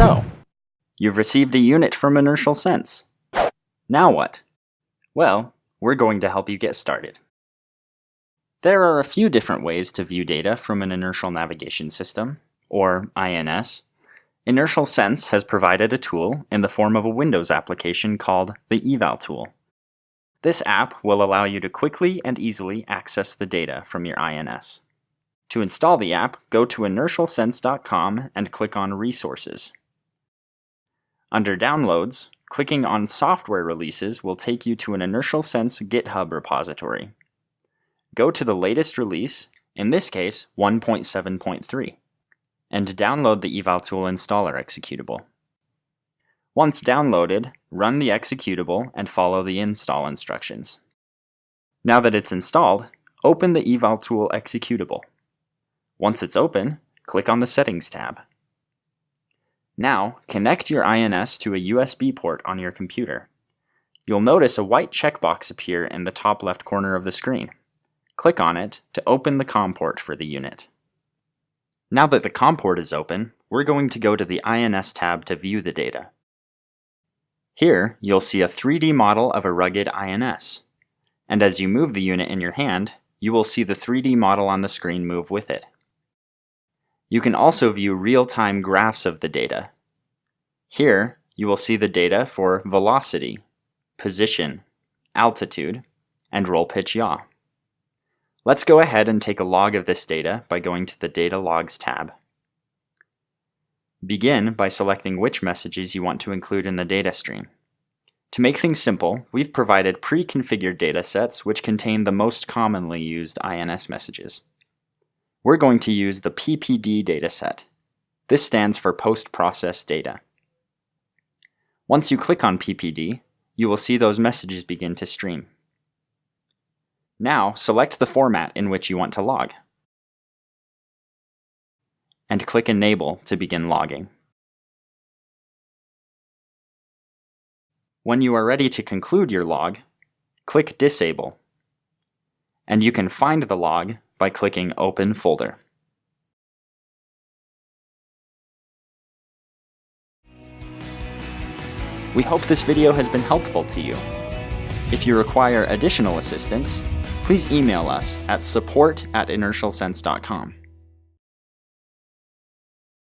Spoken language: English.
So, you've received a unit from Inertial Sense. Now what? Well, we're going to help you get started. There are a few different ways to view data from an inertial navigation system, or INS. Inertial Sense has provided a tool in the form of a Windows application called the eval tool. This app will allow you to quickly and easily access the data from your INS. To install the app, go to inertialsense.com and click on Resources. Under Downloads, clicking on Software Releases will take you to an Inertial Sense GitHub repository. Go to the latest release, in this case 1.7.3, and download the eval tool installer executable. Once downloaded, run the executable and follow the install instructions. Now that it's installed, open the eval tool executable. Once it's open, click on the Settings tab. Now, connect your INS to a USB port on your computer. You'll notice a white checkbox appear in the top left corner of the screen. Click on it to open the COM port for the unit. Now that the COM port is open, we're going to go to the INS tab to view the data. Here, you'll see a 3D model of a rugged INS. And as you move the unit in your hand, you will see the 3D model on the screen move with it. You can also view real-time graphs of the data. Here, you will see the data for velocity, position, altitude, and roll pitch yaw. Let's go ahead and take a log of this data by going to the Data Logs tab. Begin by selecting which messages you want to include in the data stream. To make things simple, we've provided pre-configured datasets which contain the most commonly used INS messages. We're going to use the PPD dataset. This stands for Post-Processed Data. Once you click on PPD, you will see those messages begin to stream. Now, select the format in which you want to log, and click Enable to begin logging. When you are ready to conclude your log, click Disable, and you can find the log by clicking Open Folder. We hope this video has been helpful to you. If you require additional assistance, please email us at support@inertialsense.com.